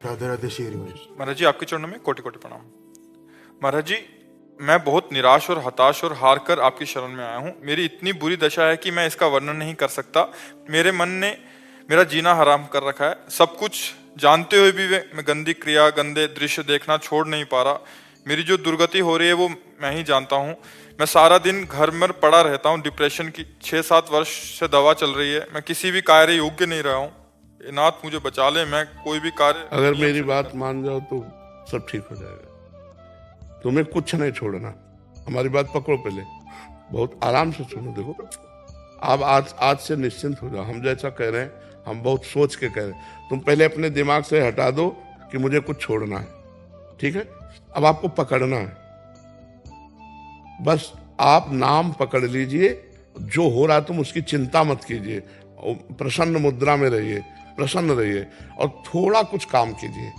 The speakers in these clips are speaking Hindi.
राधे राधे श्री हरि। महाराज जी, आपके चरणों में कोटि कोटि प्रणाम। महाराज जी, मैं बहुत निराश और हताश और हार कर आपकी शरण में आया हूँ। मेरी इतनी बुरी दशा है कि मैं इसका वर्णन नहीं कर सकता। मेरे मन ने मेरा जीना हराम कर रखा है। सब कुछ जानते हुए भी मैं गंदी क्रिया, गंदे दृश्य देखना छोड़ नहीं पा रहा। मेरी जो दुर्गति हो रही है वो मैं ही जानता हूँ। मैं सारा दिन घर में पड़ा रहता हूँ। डिप्रेशन की 6-7 वर्ष से दवा चल रही है। मैं किसी भी कार्य योग्य नहीं रहा हूँ। नाथ मुझे बचा ले, मैं कोई भी कार्य अगर मेरी बात मान जाओ तो सब ठीक हो जाएगा। तुम्हें कुछ नहीं छोड़ना। हमारी बात पकड़ो, पहले बहुत आराम से सुनो। देखो, आप आज से निश्चिंत हो जाओ। हम जैसा कह रहे हैं, हम बहुत सोच के कह रहे हैं। तुम पहले अपने दिमाग से हटा दो कि मुझे कुछ छोड़ना है, ठीक है? अब आपको पकड़ना है। बस आप नाम पकड़ लीजिए। जो हो रहा है तुम उसकी चिंता मत कीजिए। प्रसन्न मुद्रा में रहिए, प्रसन्न रहिए और थोड़ा कुछ काम कीजिए।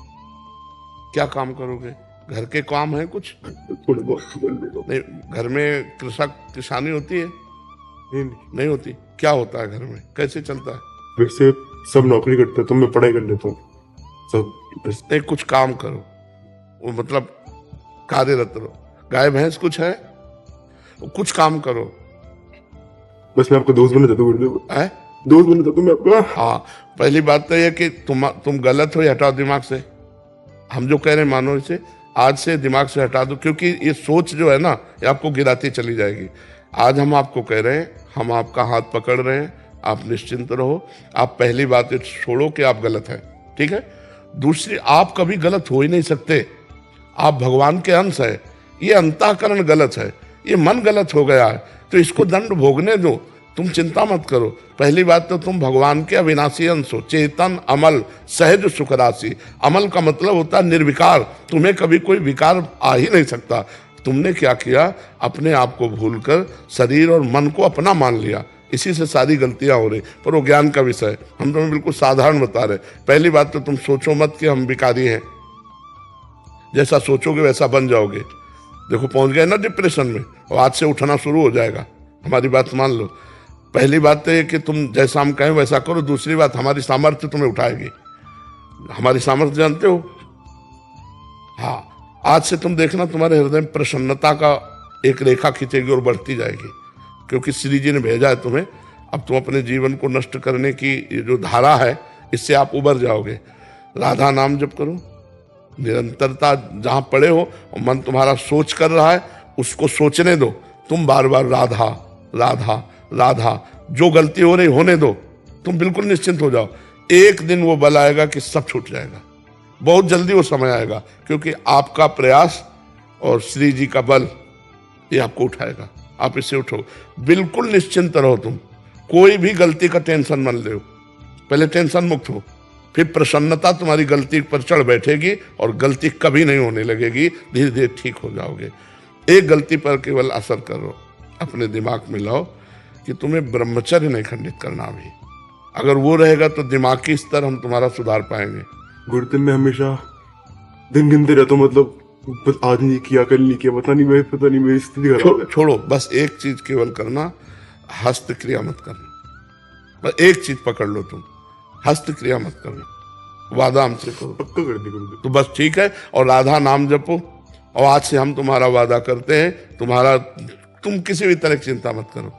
क्या काम करोगे? घर के काम है कुछ? थोड़े बहुत नहीं, घर में किसानी होती है? नहीं होती। क्या होता है घर में? कैसे चलता है? वैसे सब नौकरी करते हैं तो मैं पढ़ाई कर लेता हूँ सब। बस नहीं, कुछ काम करो। वो मतलब कार्यरत रहो। गाय भैंस कुछ है? कुछ काम करो। बस मैं आपका दोस्त बनना चाहता हूँ गुरुदेव। है? दोस्त बनना चाहता हूँ मैं आपका। हाँ, पहली बात तो यह कि तुम गलत हो, ये हटाओ दिमाग से। हम जो कह रहे हैं मानो इसे, आज से दिमाग से हटा दो, क्योंकि ये सोच जो है ना, ये आपको गिराती चली जाएगी। आज हम आपको कह रहे हैं, हम आपका हाथ पकड़ रहे हैं, आप निश्चिंत रहो। आप पहली बात ये छोड़ो कि आप गलत हैं, ठीक है? दूसरी, आप कभी गलत हो ही नहीं सकते। आप भगवान के अंश है। ये अंतःकरण गलत है, ये मन गलत हो गया है, तो इसको दंड भोगने दो। तुम चिंता मत करो। पहली बात तो तुम भगवान के अविनाशी अंश हो, चेतन, अमल, सहज सुख राशि। अमल का मतलब होता है निर्विकार। तुम्हें कभी कोई विकार आ ही नहीं सकता। तुमने क्या किया? अपने आप को भूलकर शरीर और मन को अपना मान लिया। इसी से सारी गलतियां हो रही। पर वो ज्ञान का विषय, हम तुम्हें बिल्कुल साधारण बता रहे। पहली बात तो तुम सोचो मत कि हम विकारी हैं। जैसा सोचोगे वैसा बन जाओगे। देखो, पहुंच गए ना डिप्रेशन में, और आज से उठना शुरू हो जाएगा। हमारी बात मान लो। पहली बात तो ये कि तुम जैसा हम कहें वैसा करो। दूसरी बात, हमारी सामर्थ्य तुम्हें उठाएगी। हमारी सामर्थ्य जानते हो? हाँ, आज से तुम देखना तुम्हारे हृदय में प्रसन्नता का एक रेखा खींचेगी और बढ़ती जाएगी, क्योंकि श्री जी ने भेजा है तुम्हें। अब तुम अपने जीवन को नष्ट करने की ये जो धारा है, इससे आप उबर जाओगे। राधा नाम जप करो निरंतरता। जहां पड़े हो और मन तुम्हारा सोच कर रहा है, उसको सोचने दो। तुम बार बार राधा राधा राधा, जो गलती हो रही होने दो। तुम बिल्कुल निश्चिंत हो जाओ। एक दिन वो बल आएगा कि सब छूट जाएगा। बहुत जल्दी वो समय आएगा, क्योंकि आपका प्रयास और श्री जी का बल ये आपको उठाएगा। आप इससे उठो, बिल्कुल निश्चिंत रहो। तुम कोई भी गलती का टेंशन मत लो। पहले टेंशन मुक्त हो, फिर प्रसन्नता तुम्हारी गलती पर चढ़ बैठेगी और गलती कभी नहीं होने लगेगी। धीरे धीरे ठीक हो जाओगे। एक गलती पर केवल असर करो, अपने दिमाग में लाओ कि तुम्हें ब्रह्मचर्य नहीं खंडित करना अभी। अगर वो रहेगा तो दिमागी स्तर हम तुम्हारा सुधार पाएंगे। गुरुदेव मैं हमेशा दिन गिनते रहता हूँ, मतलब बस आज नहीं किया, कल नहीं किया, पता नहीं मेरी स्थिति खराब है। छोड़ो, बस एक चीज केवल करना, हस्त क्रिया मत करना। बस एक चीज पकड़ लो तुम, हस्त क्रिया मत करना। वादा हमसे करो। पक्का कर दी गुरुदेव। तो बस ठीक है। और राधा नाम जपो। और आज से हम तुम्हारा वादा करते हैं, तुम किसी भी तरह की चिंता मत करो।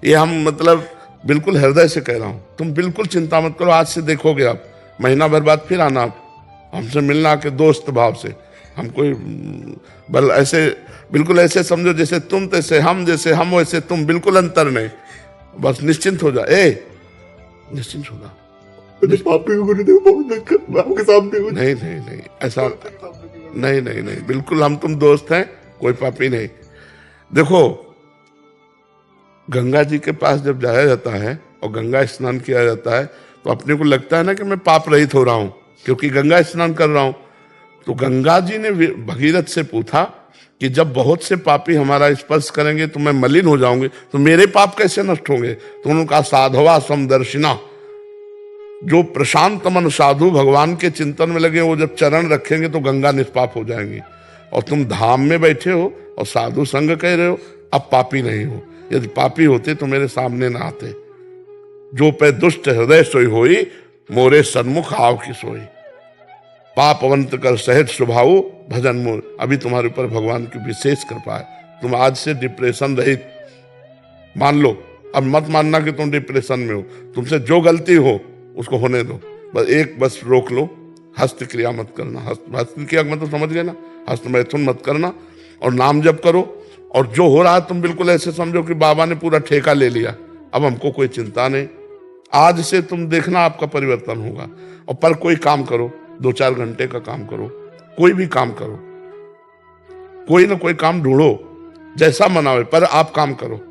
ये हम मतलब बिल्कुल हृदय से कह रहा हूं। तुम बिल्कुल चिंता मत करो। आज से देखोगे आप, महीना भर बाद फिर आना आप हमसे मिलना, आके दोस्त भाव से। हम कोई बल ऐसे बिल्कुल ऐसे समझो जैसे तुम तैसे हम, जैसे हम वैसे तुम, बिल्कुल अंतर नहीं। बस निश्चिंत हो जा। निश्चिंत हो जा। मैं तो पापी हूँ गुरुदेव, बहुत आपके सामने हूँ। नहीं, ऐसा नहीं, बिल्कुल हम तुम दोस्त हैं, कोई पापी नहीं। देखो, गंगा जी के पास जब जाया जाता है और गंगा स्नान किया जाता है, तो अपने को लगता है ना कि मैं पाप रहित हो रहा हूं, क्योंकि गंगा स्नान कर रहा हूं। तो गंगा जी ने भगीरथ से पूछा कि जब बहुत से पापी हमारा स्पर्श करेंगे तो मैं मलिन हो जाऊंगी, तो मेरे पाप कैसे नष्ट होंगे? तो उन्होंने कहा, साधवा समदर्शिना। जो प्रशांत मन साधु भगवान के चिंतन में लगे, वो जब चरण रखेंगे तो गंगा निष्पाप हो जाएंगी। और तुम धाम में बैठे हो और साधु संग कह रहे हो, अब पापी नहीं हो। यदि पापी होते तो मेरे सामने ना आते। जो पे दुष्ट हृदय सोई होई, मोरे सन्मुख आव की सोई। पापवंत कर सहज स्वभाव भजन मोर। अभी तुम्हारे ऊपर भगवान की विशेष कृपा है, तुम आज से डिप्रेशन रहित मान लो। अब मत मानना कि तुम डिप्रेशन में हो, तुमसे जो गलती हो उसको होने दो, बस रोक लो, हस्त क्रिया मत करना। हस्त क्रिया मतलब समझ गए ना, हस्त मैथुन मत करना, और नाम जप करो। और जो हो रहा है तुम बिल्कुल ऐसे समझो कि बाबा ने पूरा ठेका ले लिया, अब हमको कोई चिंता नहीं। आज से तुम देखना आपका परिवर्तन होगा। और पर कोई काम करो, 2-4 घंटे का काम करो, कोई भी काम करो, कोई ना कोई काम ढूंढो, जैसा मन आवे, पर आप काम करो।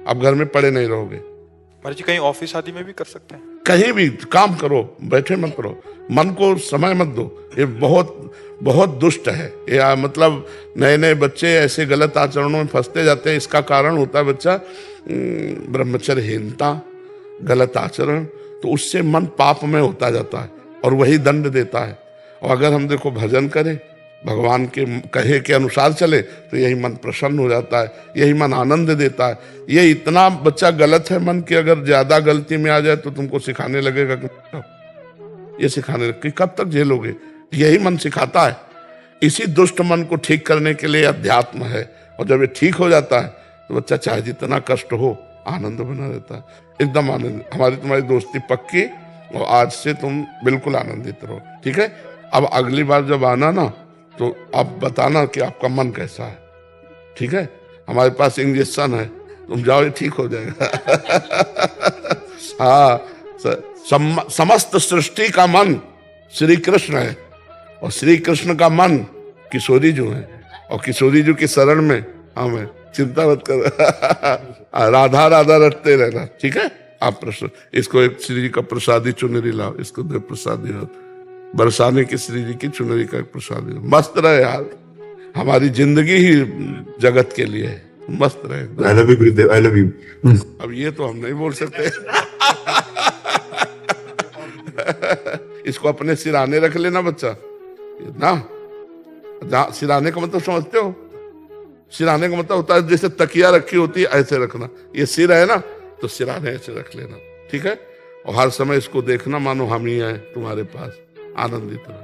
आप घर में पड़े नहीं रहोगे। महाराज जी कहीं ऑफिस आदि में भी कर सकते हैं? कहीं भी काम करो, बैठे मत रहो, मन को समय मत दो। ये बहुत बहुत दुष्ट है ये। मतलब नए नए बच्चे ऐसे गलत आचरणों में फंसते जाते हैं। इसका कारण होता है बच्चा ब्रह्मचर्यहीनता, गलत आचरण। तो उससे मन पाप में होता जाता है और वही दंड देता है। और अगर हम देखो भजन करें, भगवान के कहे के अनुसार चले, तो यही मन प्रसन्न हो जाता है, यही मन आनंद देता है। ये इतना बच्चा गलत है मन कि अगर ज्यादा गलती में आ जाए तो तुमको सिखाने लगेगा कि ये सिखाने कि कब तक झेलोगे। यही मन सिखाता है। इसी दुष्ट मन को ठीक करने के लिए अध्यात्म है। और जब ये ठीक हो जाता है तो बच्चा चाहे जितना कष्ट हो आनंद बना रहता है, एकदम आनंद। हमारी तुम्हारी दोस्ती पक्की, और आज से तुम बिल्कुल आनंदित रहो, ठीक है। अब अगली बार जब आना ना, तो आप बताना कि आपका मन कैसा है, ठीक है। हमारे पास इंजेक्शन है, तुम जाओ, ये ठीक हो जाएगा। हाँ, समस्त सृष्टि का मन श्री कृष्ण है, और श्री कृष्ण का मन किशोरी जो है, और किशोरी जो की शरण में हम है। चिंता मत कर। राधा राधा रटते रहना, ठीक है। आप प्रश्न इसको एक श्री जी का प्रसादी चुनरी लाओ, इसको दे प्रसादी हो, बरसाने की श्री जी की चुनरी का प्रसादी हो। मस्त रहे यार, हमारी जिंदगी ही जगत के लिए है। मस्त रहे। I love you Gurudev, I love you. अब ये तो हम नहीं बोल सकते। इसको अपने सिराने रख लेना बच्चा ना। सिराने का मतलब समझते हो? सिराने का मतलब होता है जैसे तकिया रखी होती है, ऐसे रखना। ये सिर है ना, तो सिराने ऐसे रख लेना, ठीक है। और हर समय इसको देखना मानो हम ही हैं तुम्हारे पास, आनंदित रहो।